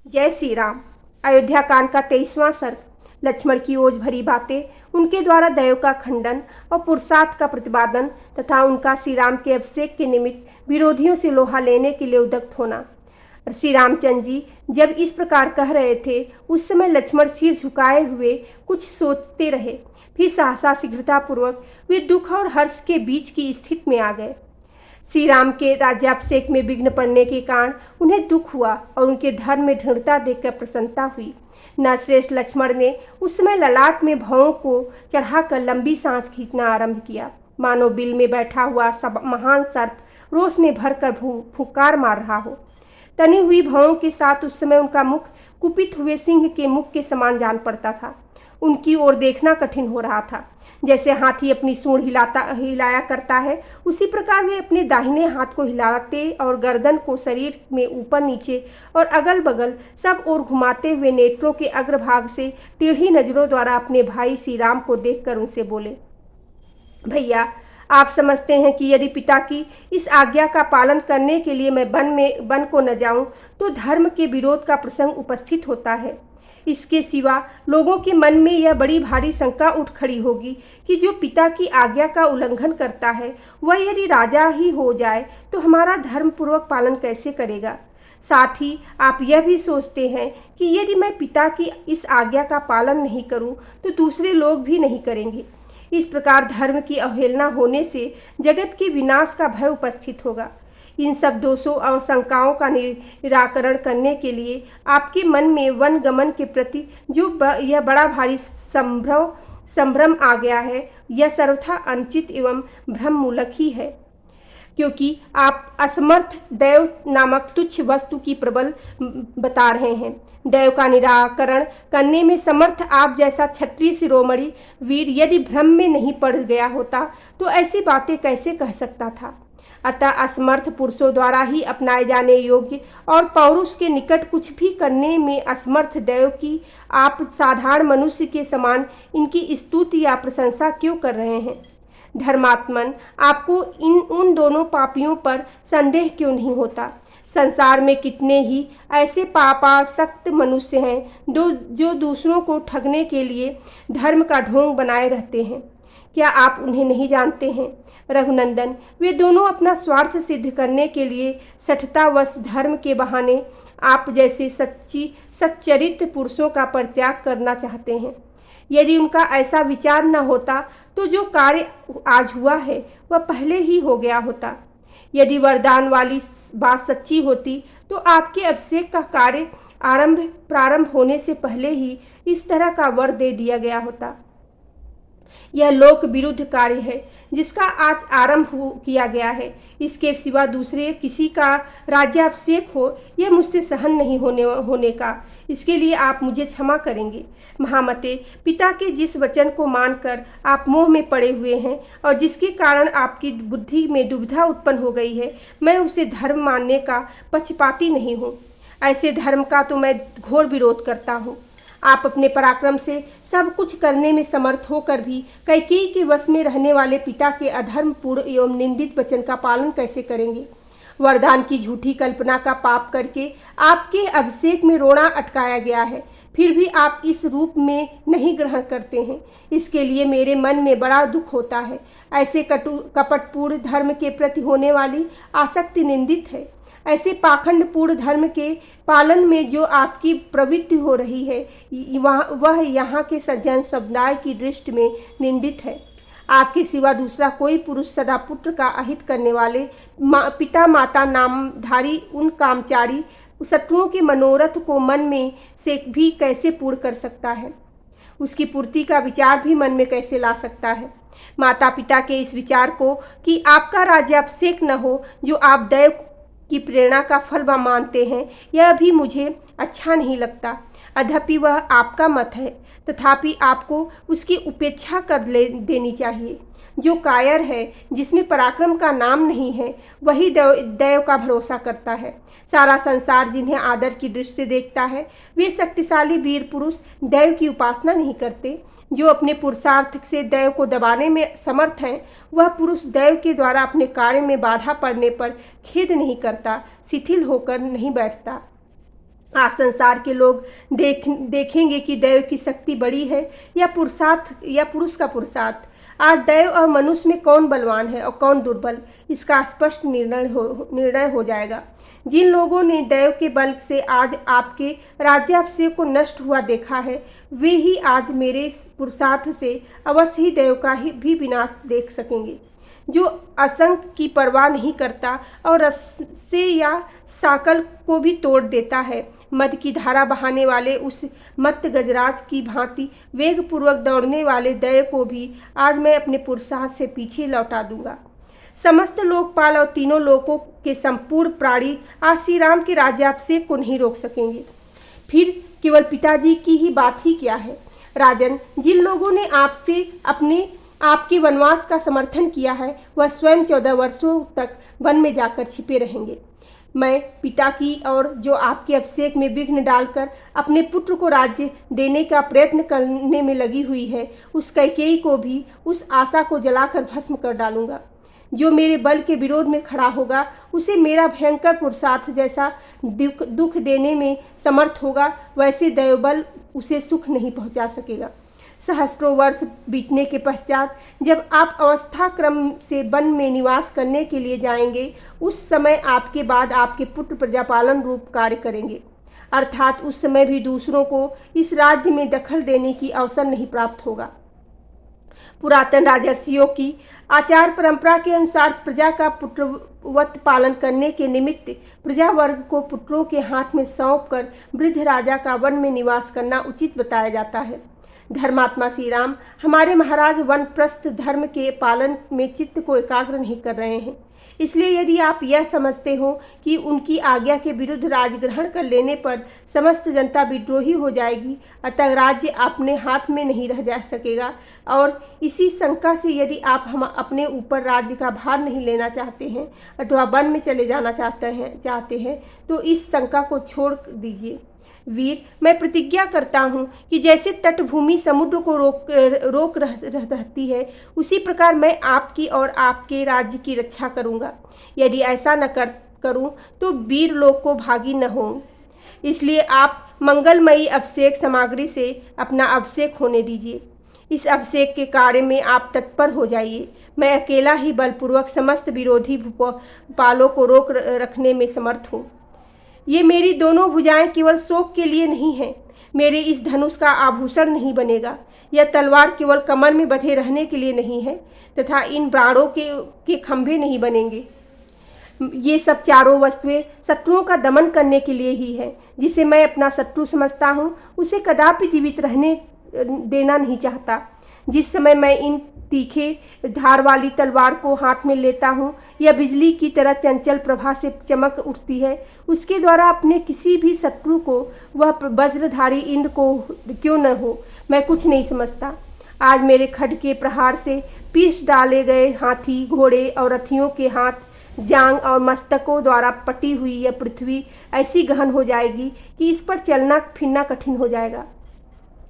जय श्री राम। अयोध्या कांड का 23वां सर्ग। लक्ष्मण की ओज भरी बातें, उनके द्वारा दैव का खंडन और पुरुषार्थ का प्रतिपादन तथा उनका श्री राम के अभिषेक के निमित्त विरोधियों से लोहा लेने के लिए उद्यत होना। श्री रामचंद्र जी जब इस प्रकार कह रहे थे उस समय लक्ष्मण सिर झुकाए हुए कुछ सोचते रहे। फिर सहसा शीघ्रतापूर्वक वे दुख और हर्ष के बीच की स्थिति में आ गए। श्री राम के राज्याभिषेक में विघ्न पड़ने के कारण उन्हें दुख हुआ और उनके धर्म में दृढ़ता देखकर प्रसन्नता हुई। नरश्रेष्ठ लक्ष्मण ने उस समय ललाट में भवों को चढ़ाकर लंबी सांस खींचना आरंभ किया, मानो बिल में बैठा हुआ महान सर्प रोष में भरकर फुकार मार रहा हो। तनी हुई भवों के साथ उस समय उनका मुख कुपित हुए सिंह के मुख के समान जान पड़ता था। उनकी ओर देखना कठिन हो रहा था। जैसे हाथी अपनी सूंड हिलाया करता है, उसी प्रकार वे अपने दाहिने हाथ को हिलाते और गर्दन को शरीर में ऊपर नीचे और अगल बगल सब ओर घुमाते हुए नेत्रों के अग्रभाग से टेढ़ी नजरों द्वारा अपने भाई श्री राम को देखकर उनसे बोले, भैया, आप समझते हैं कि यदि पिता की इस आज्ञा का पालन करने के लिए मैं वन को न जाऊं तो धर्म के विरोध का प्रसंग उपस्थित होता है। इसके सिवा लोगों के मन में यह बड़ी भारी शंका उठ खड़ी होगी कि जो पिता की आज्ञा का उल्लंघन करता है वह यदि राजा ही हो जाए तो हमारा धर्म पूर्वक पालन कैसे करेगा। साथ ही आप यह भी सोचते हैं कि यदि मैं पिता की इस आज्ञा का पालन नहीं करूं तो दूसरे लोग भी नहीं करेंगे। इस प्रकार धर्म की अवहेलना होने से जगत के विनाश का भय उपस्थित होगा। इन सब दोषों और शंकाओं का निराकरण करने के लिए आपके मन में वन गमन के प्रति जो यह बड़ा भारी संभ्रम आ गया है, यह सर्वथा अनुचित एवं भ्रममूलक ही है, क्योंकि आप असमर्थ दैव नामक तुच्छ वस्तु की प्रबल बता रहे हैं। दैव का निराकरण करने में समर्थ आप जैसा क्षत्रिय शिरोमणि वीर यदि भ्रम में नहीं पड़ गया होता तो ऐसी बातें कैसे कह सकता था। अतः असमर्थ पुरुषों द्वारा ही अपनाए जाने योग्य और पौरुष के निकट कुछ भी करने में असमर्थ दैव की आप साधारण मनुष्य के समान इनकी स्तुति या प्रशंसा क्यों कर रहे हैं। धर्मात्मन, आपको उन दोनों पापियों पर संदेह क्यों नहीं होता। संसार में कितने ही ऐसे पापासक्त मनुष्य हैं जो दूसरों को ठगने के लिए धर्म का ढोंग बनाए रहते हैं। क्या आप उन्हें नहीं जानते हैं। रघुनंदन, वे दोनों अपना स्वार्थ सिद्ध करने के लिए सठतावश धर्म के बहाने आप जैसे सच्चरित्र पुरुषों का परित्याग करना चाहते हैं। यदि उनका ऐसा विचार न होता तो जो कार्य आज हुआ है वह पहले ही हो गया होता। यदि वरदान वाली बात सच्ची होती तो आपके अभिषेक का कार्य प्रारंभ होने से पहले ही इस तरह का वर दे दिया गया होता। यह लोक विरुद्ध कार्य है जिसका आज आरंभ किया गया है। इसके सिवा दूसरे किसी का राज्याभिषेक हो यह मुझसे सहन नहीं होने का। इसके लिए आप मुझे क्षमा करेंगे। महामते, पिता के जिस वचन को मानकर आप मोह में पड़े हुए हैं और जिसके कारण आपकी बुद्धि में दुविधा उत्पन्न हो गई है, मैं उसे धर्म मानने का पक्षपाती नहीं हूँ। ऐसे धर्म का तो मैं घोर विरोध करता हूँ। आप अपने पराक्रम से सब कुछ करने में समर्थ होकर भी कैकेयी के वश में रहने वाले पिता के अधर्मपूर्ण एवं निंदित वचन का पालन कैसे करेंगे। वरदान की झूठी कल्पना का पाप करके आपके अभिषेक में रोड़ा अटकाया गया है, फिर भी आप इस रूप में नहीं ग्रहण करते हैं। इसके लिए मेरे मन में बड़ा दुख होता है। ऐसे कपटपूर्ण धर्म के प्रति होने वाली आसक्ति निंदित है। ऐसे पाखंडपूर्ण धर्म के पालन में जो आपकी प्रवृत्ति हो रही है वह यहाँ के सज्जन समुदाय की दृष्टि में निंदित है। आपके सिवा दूसरा कोई पुरुष सदा पुत्र का अहित करने वाले पिता माता नामधारी उन कामचारी शत्रुओं के मनोरथ को मन में से भी कैसे पूर्ण कर सकता है। उसकी पूर्ति का विचार भी मन में कैसे ला सकता है। माता पिता के इस विचार को कि आपका राज्याभिषेक न हो जो आप दैव की प्रेरणा का फल मानते हैं, यह भी मुझे अच्छा नहीं लगता। अद्यपि वह आपका मत है, तथापि आपको उसकी उपेक्षा कर देनी चाहिए। जो कायर है, जिसमें पराक्रम का नाम नहीं है, वही दैव का भरोसा करता है। सारा संसार जिन्हें आदर की दृष्टि से देखता है, वे शक्तिशाली वीर पुरुष दैव की उपासना नहीं करते। जो अपने पुरुषार्थ से दैव को दबाने में समर्थ हैं, वह पुरुष दैव के द्वारा अपने कार्य में बाधा पड़ने पर खेद नहीं करता, शिथिल होकर नहीं बैठता। आज संसार के लोग देखेंगे कि दैव की शक्ति बड़ी है या पुरुषार्थ या पुरुष का पुरुषार्थ। आज दैव और मनुष्य में कौन बलवान है और कौन दुर्बल, इसका स्पष्ट निर्णय हो जाएगा। जिन लोगों ने दैव के बल से आज आपके राज्याभिषेक को नष्ट हुआ देखा है, वे ही आज मेरे पुरुषार्थ से अवश्य ही दैव का भी विनाश देख सकेंगे। जो असंख्य की परवाह नहीं करता और रस्से या साकल को भी तोड़ देता है, मद की धारा बहाने वाले उस मत्त गजराज की भांति वेगपूर्वक दौड़ने वाले दैव को भी आज मैं अपने पुरुषार्थ से पीछे लौटा दूंगा। समस्त लोकपाल और तीनों लोकों के संपूर्ण प्राणी आज श्री राम के राज्याभिषेक को नहीं रोक सकेंगे। फिर केवल पिताजी की ही बात ही क्या है। राजन, जिन लोगों ने आपके वनवास का समर्थन किया है, वह स्वयं 14 वर्षों तक वन में जाकर छिपे रहेंगे। मैं पिता की और जो आपके अभिषेक में विघ्न डालकर अपने पुत्र को राज्य देने का प्रयत्न करने में लगी हुई है, उस कैकेयी को भी उस आशा को जलाकर भस्म कर डालूंगा। जो मेरे बल के विरोध में खड़ा होगा, उसे मेरा भयंकर पुरुषार्थ जैसा दुख देने में समर्थ होगा, वैसे दैवबल उसे सुख नहीं पहुंचा सकेगा। सहस्त्रों वर्ष बीतने के पश्चात जब आप अवस्था क्रम से वन में निवास करने के लिए जाएंगे, उस समय आपके बाद आपके पुत्र प्रजापालन रूप कार्य करेंगे। अर्थात उस समय भी दूसरों को इस राज्य में दखल देने की अवसर नहीं प्राप्त होगा। पुरातन राजर्षियों की आचार परंपरा के अनुसार प्रजा का पुत्रवत पालन करने के निमित्त प्रजा वर्ग को पुत्रों के हाथ में सौंपकर वृद्ध राजा का वन में निवास करना उचित बताया जाता है। धर्मात्मा श्री राम हमारे महाराज वनप्रस्थ धर्म के पालन में चित्त को एकाग्र नहीं कर रहे हैं। इसलिए यदि आप यह समझते हो कि उनकी आज्ञा के विरुद्ध राज ग्रहण कर लेने पर समस्त जनता विद्रोही हो जाएगी, अतः राज्य अपने हाथ में नहीं रह जा सकेगा, और इसी शंका से यदि आप हम अपने ऊपर राज्य का भार नहीं लेना चाहते हैं अथवा वन में चले जाना चाहते हैं तो इस शंका को छोड़ दीजिए। वीर, मैं प्रतिज्ञा करता हूँ कि जैसे तटभूमि समुद्र को रोक रहती है, उसी प्रकार मैं आपकी और आपके राज्य की रक्षा करूँगा। यदि ऐसा न करूँ तो वीर लोग को भागी न हों। इसलिए आप मंगलमयी अभिषेक सामग्री से अपना अभिषेक होने दीजिए। इस अभिषेक के कार्य में आप तत्पर हो जाइए। मैं अकेला ही बलपूर्वक समस्त विरोधी भूपालों को रोक रखने में समर्थ हूँ। ये मेरी दोनों भुजाएं केवल शोक के लिए नहीं हैं। मेरे इस धनुष का आभूषण नहीं बनेगा। यह तलवार केवल कमर में बंधे रहने के लिए नहीं है तथा इन बाणों के खंभे नहीं बनेंगे। ये सब चारों वस्तुएं शत्रुओं का दमन करने के लिए ही है। जिसे मैं अपना शत्रु समझता हूँ, उसे कदापि जीवित रहने देना नहीं चाहता। जिस समय मैं इन तीखे धार वाली तलवार को हाथ में लेता हूँ, यह बिजली की तरह चंचल प्रभा से चमक उठती है। उसके द्वारा अपने किसी भी शत्रु को, वह वज्रधारी इंद्र को क्यों न हो, मैं कुछ नहीं समझता। आज मेरे खड्ग के प्रहार से पीस डाले गए हाथी, घोड़े और रथियों के हाथ, जांग और मस्तकों द्वारा पटी हुई यह पृथ्वी ऐसी गहन हो जाएगी कि इस पर चलना फिरना कठिन हो जाएगा।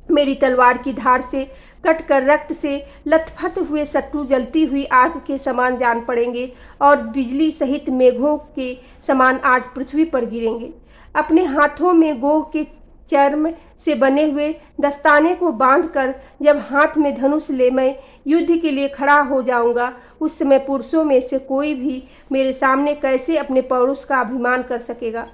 मेरी तलवार की धार से कटकर रक्त से लथपथ हुए शत्रु जलती हुई आग के समान जान पड़ेंगे और बिजली सहित मेघों के समान आज पृथ्वी पर गिरेंगे। अपने हाथों में गोह के चर्म से बने हुए दस्ताने को बांधकर जब हाथ में धनुष ले मैं युद्ध के लिए खड़ा हो जाऊंगा, उस समय पुरुषों में से कोई भी मेरे सामने कैसे अपने पौरुष का अभिमान कर सकेगा।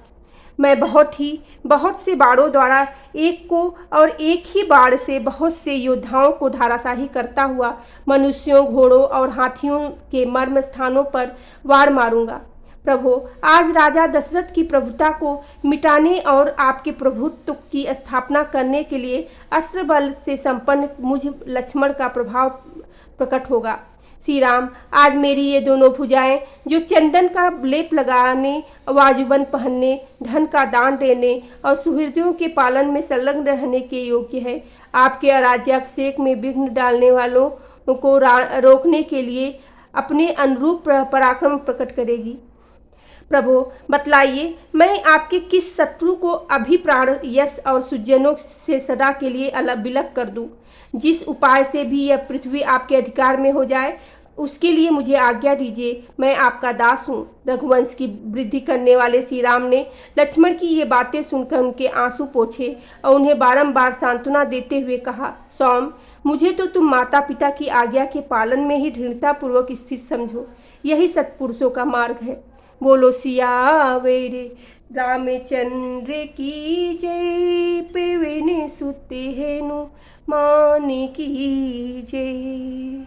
मैं बहुत से बाणों द्वारा एक को और एक ही बाण से बहुत से योद्धाओं को धाराशाही करता हुआ मनुष्यों, घोड़ों और हाथियों के मर्म स्थानों पर वार मारूंगा। प्रभु, आज राजा दशरथ की प्रभुता को मिटाने और आपके प्रभुत्व की स्थापना करने के लिए अस्त्र बल से संपन्न मुझ लक्ष्मण का प्रभाव प्रकट होगा। श्री राम, आज मेरी ये दोनों भुजाएं जो चंदन का लेप लगाने, वाजुबन पहनने, धन का दान देने और सुहृदों के पालन में संलग्न रहने के योग्य है, आपके अराज्याभिषेक में विघ्न डालने वालों को रोकने के लिए अपने अनुरूप पराक्रम प्रकट करेगी। प्रभु, बतलाइए, मैं आपके किस शत्रु को अभी प्राण, यश और सुजनों से सदा के लिए अलग विलग कर दूं। जिस उपाय से भी यह पृथ्वी आपके अधिकार में हो जाए, उसके लिए मुझे आज्ञा दीजिए, मैं आपका दास हूँ। रघुवंश की वृद्धि करने वाले श्री राम ने लक्ष्मण की ये बातें सुनकर उनके आंसू पोंछे और उन्हें बारंबार सांत्वना देते हुए कहा, सौम, मुझे तो तुम माता पिता की आज्ञा के पालन में ही दृढ़तापूर्वक स्थित समझो। यही सत्पुरुषों का मार्ग है। बोलो सियावर रामचंद्र की जय। पवन सुत हेनु मान की जय।